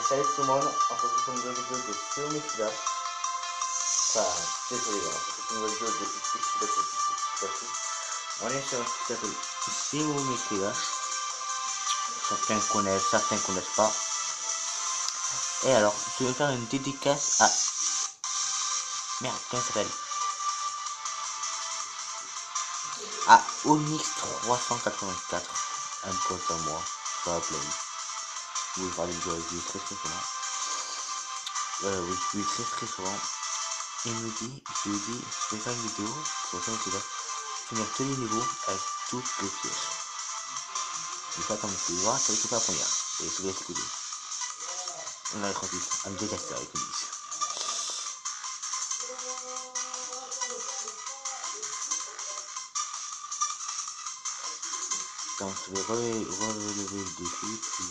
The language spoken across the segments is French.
salut tout le monde, on se retrouve pour une nouvelle vidéo de Xiaomi Flash. Enfin, désolé, on se retrouve pour une nouvelle vidéo de Xbox. On est sur un site qui s'appelle Xiaomi Flash. Certains connaissent, certains connaissent pas. Et alors, je vais faire une dédicace à... Merde, comment ça s'appelle? À Onyx 384. Un pote à moi, sur la play. Oui, je vais très souvent. Oui, je suis très souvent. Il me dit, je lui dis, je vais faire une vidéo sur ça, c'est là. Finir tous les niveaux avec toutes les pièces. Et ça, comme tu vois, c'est pas la première. Et je vais écouter. On a les 38, un détecteur avec une 10. Donc, je vais relever le défi, puis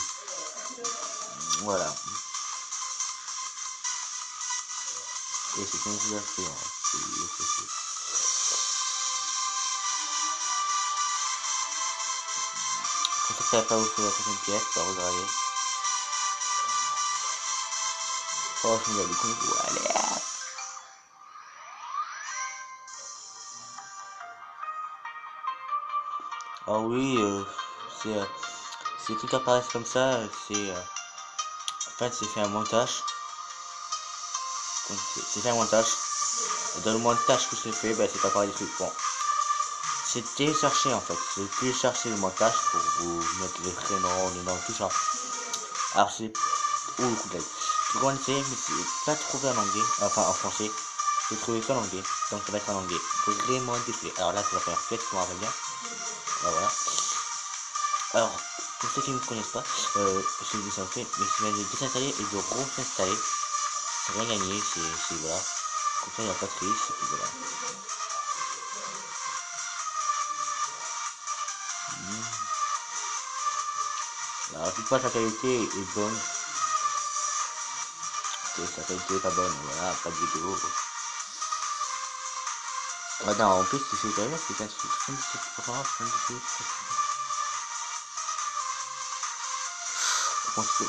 voilà. Et c'est une utilisation. Pour ça que ça va pas vous faire la prochaine pièce, pas regarder. Oh, je me dis, du coup, allez. Ah oui, c'est tout apparaît comme ça, c'est en fait c'est fait un montage. C'est fait un montage. Et dans le montage que j'ai fait, bah, c'est appareil des trucs. Bon, c'est téléchargé en fait. C'est télécharger le montage pour vous mettre les prénoms, les noms, tout ça. Alors c'est oh le coup de je connaissais, mais c'est pas trouvé en anglais, enfin en français. J'ai trouvé qu'en anglais, donc ça va être en anglais. Vraiment défait. Alors là c'est la première fois que je me rappelle bien. Voilà. Alors, pour ceux qui ne me connaissent pas, je l'ai désinstallé, mais je viens de désinstaller et de re-installer. C'est rien gagné, c'est voilà. Comme ça, il n'y a pas de risque, et puis voilà. Alors, je dis pas que sa qualité est bonne. Sa qualité est pas bonne, voilà, pas de vidéo. Ah non, en plus, c'est derrière, c'est un 77%, 78%.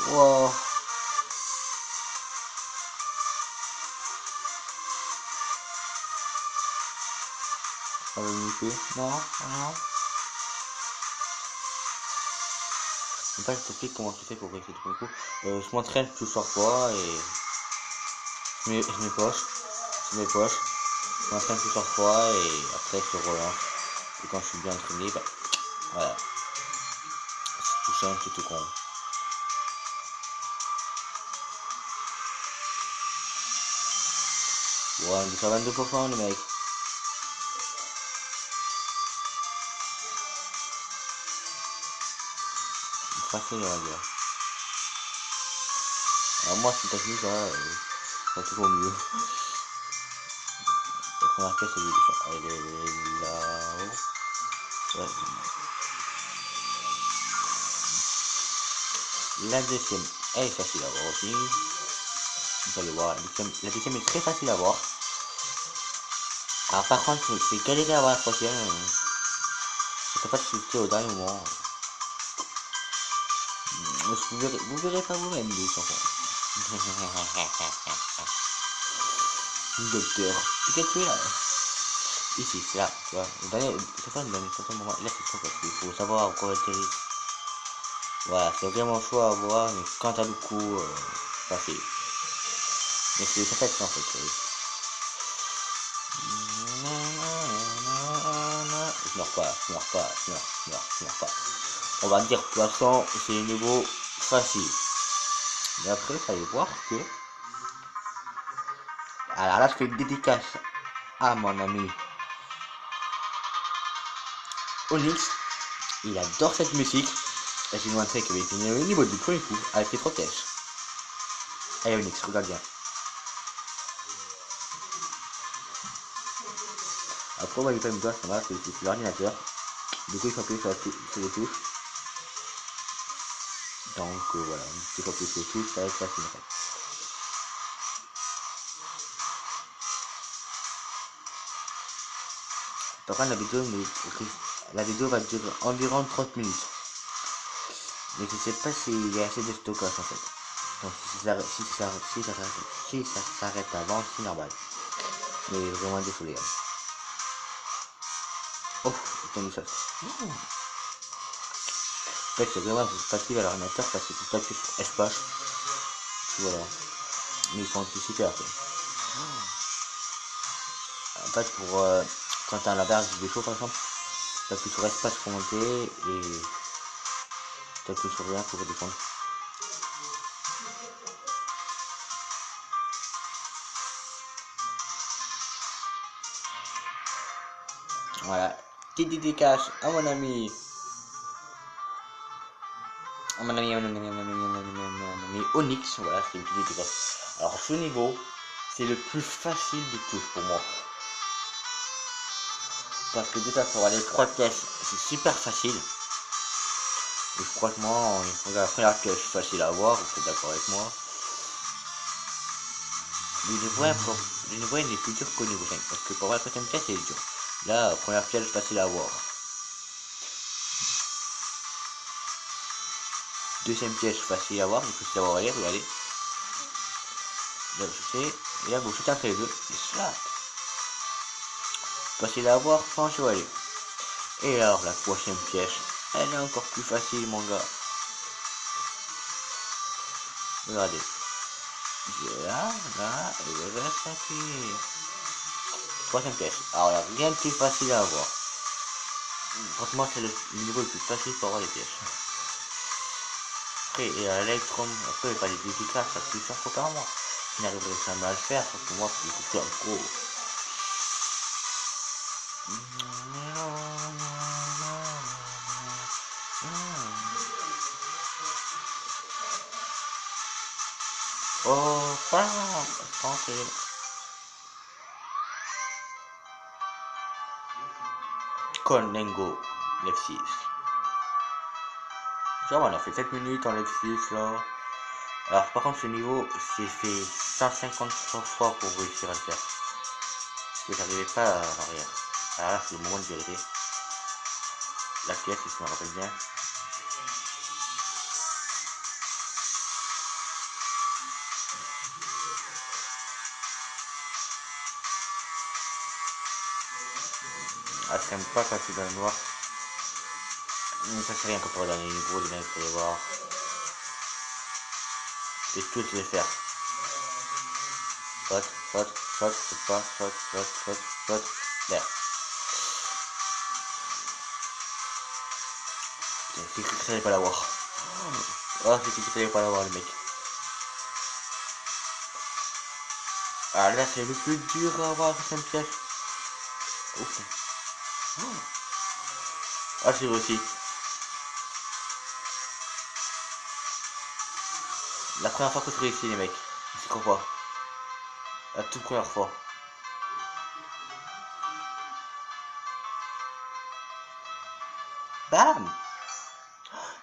Wow. Ça va limiter. Non, non. En fait, je t'explique comment tu fais pour réussir ton coup. Je m'entraîne plusieurs fois et je mets poches. Je m'entraîne plusieurs fois et après je relance. Et quand je suis bien entraîné, bah voilà. C'est tout simple, c'est tout con. Ouais, 222% les mecs. Facile on va dire. Alors moi c'est technique là, c'est toujours mieux. La première pièce elle est là-haut. Ouais. La deuxième elle est facile à voir aussi. Vous allez voir, la deuxième est très facile à voir. Alors par contre c'est galéré à voir la troisième. Je sais pas si c'était au dernier moment. Vous verrez pas vous-même les chansons. Docteur Pikachu est là. Ici, c'est là, tu vois. C'est pas le dernier moment. Là, c'est trop parce qu'il faut savoir encore atterrir. Voilà, c'est vraiment chaud à voir, mais quand t'as le coup, facile. Mais c'est ça fait en fait. Je meurs pas, je meurs pas, je meurs pas. On va dire poisson, c'est le niveau facile. Mais après, il fallait voir que. Alors là, je fais une dédicace à mon ami Onyx. Il adore cette musique. Et j'ai montré qu'il avait fini au niveau du premier coup avec les 3 pièges. Allez Onyx, regarde bien. Après, on va lui faire une doigt, ça va, c'est l'ordinateur. Du coup, il faut appuyer sur les touches. Donc voilà, il faut appuyer sur les touches, ça va être facile en fait. Par contre, la vidéo va durer environ 30 minutes. Mais je sais pas s'il y a assez de stockage en fait. Donc si ça s'arrête avant, c'est normal. Mais vraiment désolé. Oh, entendu ça. En fait, c'est vraiment facile à l'ordinateur parce que tu appuies sur espace. Voilà. Mais ils sont anticipés après. En fait, pour quand t'as l'inverse du défaut par exemple, t'appuies sur espace pour monter et t'appuies sur rien pour descendre. Voilà. Petite dédicace à mon ami. Onyx, voilà, c'est une petite dédicace. Alors ce niveau, c'est le plus facile de tous pour moi. Parce que déjà pour aller 3 pièces, c'est super facile. Et franchement, la première pièce facile à avoir, vous êtes d'accord avec moi. Le niveau il est plus dur qu'au niveau 5, parce que pour la 4ème pièce, c'est dur. Là, première pièce facile à avoir. Deuxième pièce facile à avoir, il faut savoir aller, regardez. Là, vous shootez, et là, vous shootez après les deux, et ça. Facile à avoir sans chevaler. Et alors, la prochaine pièce, elle est encore plus facile, mon gars. Regardez. Là, et le reste appuyer. Troisième pièce. Alors, il n'y a rien de plus facile à avoir. Franchement, c'est le niveau le plus facile pour avoir les pièces. Après, et à l'électron, après, il va les dédicaces, ça plus cher qu'au par mois. Je n'arriverai jamais à le faire, parce que moi, c'est tout un gros. Oh, tranquille. Conengo, F6. Genre, on a fait 7 minutes en F6 là. Alors, par contre, ce niveau, c'est fait 153 fois pour réussir à le faire. Parce que j'arrivais pas à l'arrière. Alors là, c'est le moment de vérifier. La pièce, si je me rappelle bien. Ah, je n'aime pas quand c'est dans le noir. Mais ça, c'est rien que pour le dernier niveau, les mecs, il faut les voir. Et tout, je vais faire. Saute, saute, saute, saute pas, saute, saute, saute, saute. Là. Putain, c'est écrit que ça allait pas l'avoir. Oh, c'est écrit que ça allait pas l'avoir, le mec. Ah, là, c'est le plus dur à avoir, cette pièce. Ouf. Ah, c'est réussi. La première fois que je réussis, les mecs. Je crois pas. La toute première fois. Bam!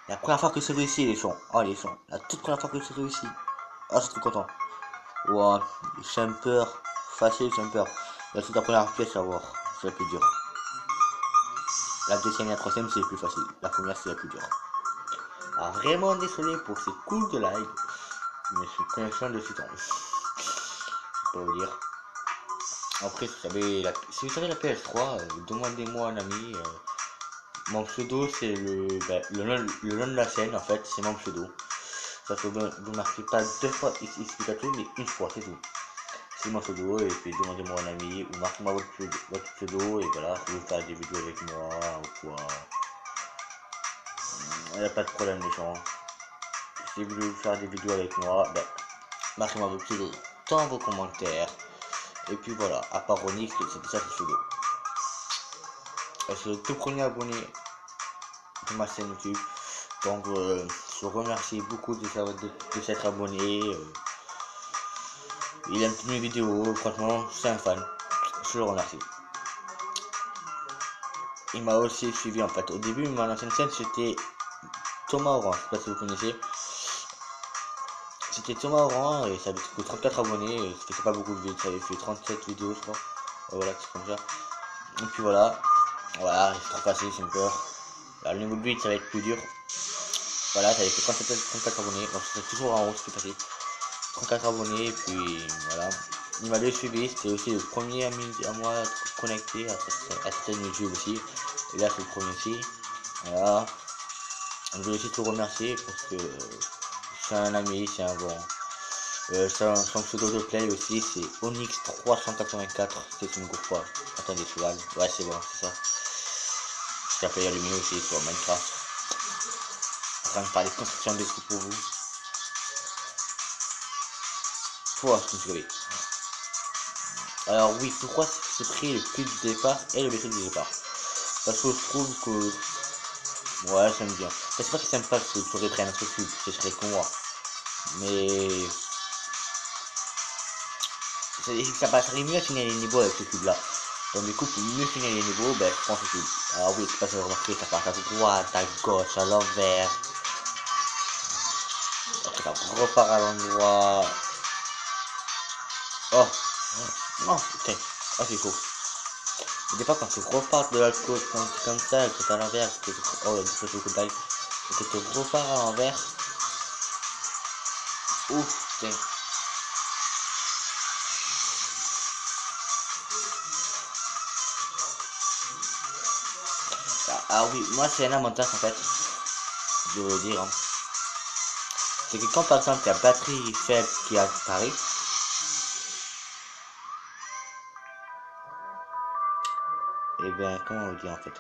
La première fois que c'est réussi, les sons. Oh, les sons. La toute première fois que c'est réussi. Ah, je suis trop content. Wow. Jumper. Facile, jumper. Là, c'est la première pièce à voir. C'est la plus dure. La deuxième et la troisième, c'est le plus facile. La première, c'est la plus dure. Ah, vraiment désolé pour ces coups de live. Mais je suis conscient de ce temps. Je peux vous dire. Après, si vous savez la PS3, demandez-moi un ami. Mon pseudo, c'est le nom de la scène, en fait, c'est mon pseudo. Ça ne vous marquez pas 2 fois explicatif, mais une fois, c'est tout. C'est mon pseudo, et puis demandez-moi un ami, ou marquez-moi votre pseudo, et voilà, si vous voulez faire des vidéos avec moi, ou quoi. Il n'y a pas de problème, les gens. Si vous voulez faire des vidéos avec moi, ben, marquez-moi votre pseudo dans vos commentaires. Et puis voilà, à part Onyx, c'était ça le pseudo. C'est le tout premier abonné de ma chaîne YouTube. Donc je vous remercie beaucoup de s'être abonné. Il aime toutes mes vidéos, franchement c'est un fan. Je le remercie. Il m'a aussi suivi en fait. Au début mon ancienne chaîne c'était Thomas Orange, je sais pas si vous connaissez. C'était Thomas Orange et ça avait fait 34 abonnés, ça fait pas beaucoup de vidéos, ça avait fait 37 vidéos je crois. Voilà, c'est comme ça. Et puis voilà, c'est trop facile, c'est une peur. Alors le niveau de 8 ça va être plus dur. Voilà, j'avais fait 34 abonnés. Bon, c'était toujours en haut, c'était facile. 34 abonnés, et puis voilà. Il m'a suivi, c'était aussi le premier ami à moi à être connecté à cette chaîne YouTube aussi. Et là, c'est le premier aussi. Voilà. Je voulais aussi te remercier parce que c'est un ami, c'est un bon. Son pseudo de play aussi, c'est Onyx384. C'est une groupe pas. Attendez, cheval. Ouais, c'est bon, c'est ça. Je t'appelle allumé aussi sur Minecraft. En train de parler de construction des trucs pour vous. Pour ce que vous. Alors oui, pourquoi c'est pris le cul du départ et le vaisseau du départ? Parce que je trouve que... Ouais, j'aime bien. C'est pas qu'ils s'aiment pas que je reprenne un truc cube, ce serait con moi. Mais... ça passerait mieux à finir les niveaux avec ce cube là. Donc du coup, pour mieux finir les niveaux, ben je prends ce cube. Alors oui, tu passes à remarquer, ça part à droite, à gauche, à l'envers. Après ça repart à l'endroit. Oh, non, putain. Oh, c'est faux. Des fois, quand tu repars de l'autre côté, comme ça, que tu à l'envers, que tu... Oh, il faut que tu et que tu repars à l'envers. Ouf, putain. Ah oui, moi c'est un avantage en fait, de le dire. Hein. C'est que quand par exemple il y a batterie faible qui apparaît, et bien comment on le dit en fait.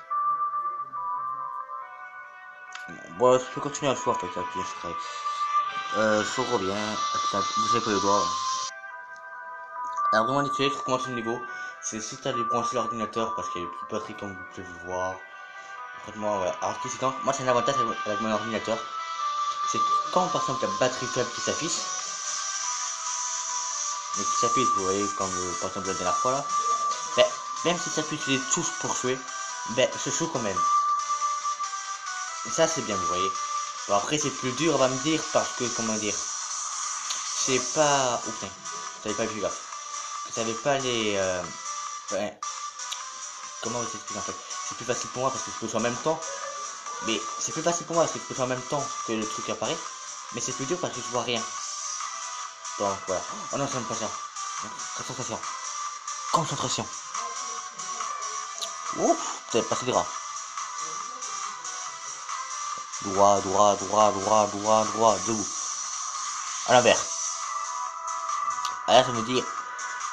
Bon, je peux continuer à le choix en fait, ça qui est je reviens, bougez pas les doigts. Alors vraiment l'utiliser pour commencer le niveau, c'est si tu as débranché l'ordinateur parce qu'il y a plus de batterie comme vous pouvez le voir. Concrètement, voilà. Alors ce qui c'est quand, moi c'est un avantage avec mon ordinateur, c'est que quand par exemple il y a batterie faible qui s'affiche, mais qui s'affiche, vous voyez comme par exemple la dernière fois là, ben, même si ça s'appuie les touches pour jouer, ben je joue quand même. Et ça c'est bien, vous voyez. Bon, après c'est plus dur, on va me dire, parce que comment dire, c'est pas... Oh putain, j'avais pas vu là. Vous savez pas les... ouais. Comment vous expliquer en fait? C'est plus facile pour moi parce que je peux jouer en même temps. Mais c'est plus facile pour moi parce que je peux jouer en même temps que le truc apparaît. Mais c'est plus dur parce que je vois rien. Donc voilà. Oh non, ça me passe ça. Concentration. Concentration. Ouf, peut-être passé grave. Droit, droit, droit, droit, droit, droit, debout. À l'envers. Ah là, ça me dit,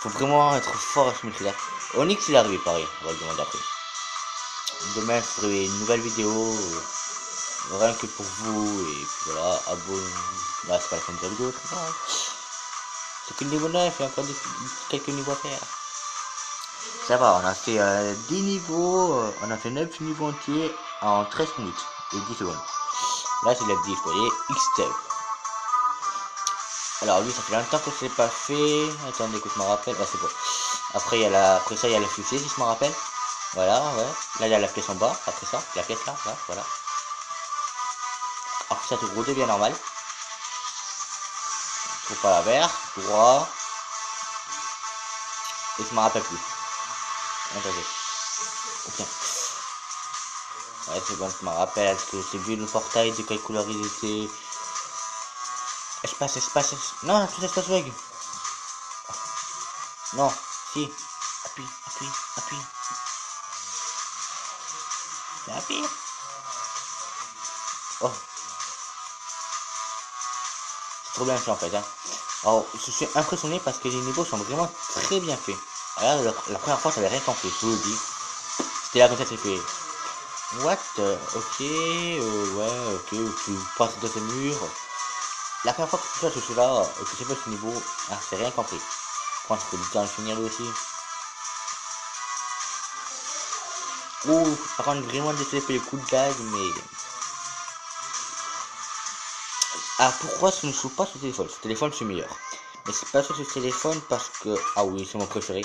faut vraiment être fort à ce métier-là. Onyx, il est arrivé pareil, on va le demander après. Demain, je ferai une nouvelle vidéo, rien que pour vous, et puis voilà, abonnez-vous. Là, c'est pas la fin de la vidéo, c'est ça. C'est que le niveau 9, il y a encore quelques niveaux à faire. Ça va, on a fait 10 niveaux, on a fait 9 niveaux entiers en 13 minutes et 10 secondes. Là, c'est la 10, vous voyez, X-Step. Alors lui, ça fait longtemps que je l'ai pas fait. Attendez que je me rappelle. Ah, c'est bon. Après, après ça, il y a la fusée, si je me rappelle. Voilà, ouais. Là, il y a la pièce en bas. Après ça, la pièce là, voilà. Après ça, tout redevient normal. Faut pas la vert, droit. Et je me rappelle plus. Attendez. Ok. Ouais, c'est bon, je me rappelle. Est-ce que j'ai vu le portail, de quelle couleur il était. Espace, espace, non, tout espace web. Non, si. Appuie, appuie, appuie. Appuie. Oh. C'est trop bien fait en fait. Hein. Alors, je suis impressionné parce que les niveaux sont vraiment très bien faits. Alors, la première fois, j'avais rien compris, je vous le dis. C'était là comme ça, c'est fait. What? Ok, ouais, ok, tu passes dans ce mur. La première fois que tu fais ce jeu-là, que j'ai fait ce niveau, ah, j'ai rien compris. Je pense que du temps de finir lui aussi. Ouh, par contre, vraiment désolé pour les coups de lag, mais... Ah, pourquoi je ne joue pas sur téléphone? Sur téléphone, c'est meilleur. Mais c'est pas sur ce téléphone parce que... Ah oui, c'est mon préféré.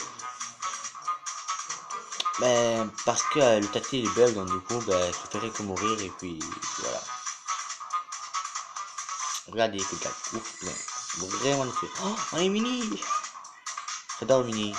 Ben, parce que le tactile il bug, donc du coup, ben, je préférais que mourir, et puis voilà. Regardez, les coups de lag. Ouf, bien. Vraiment, oh, on est mini! J'adore le mini.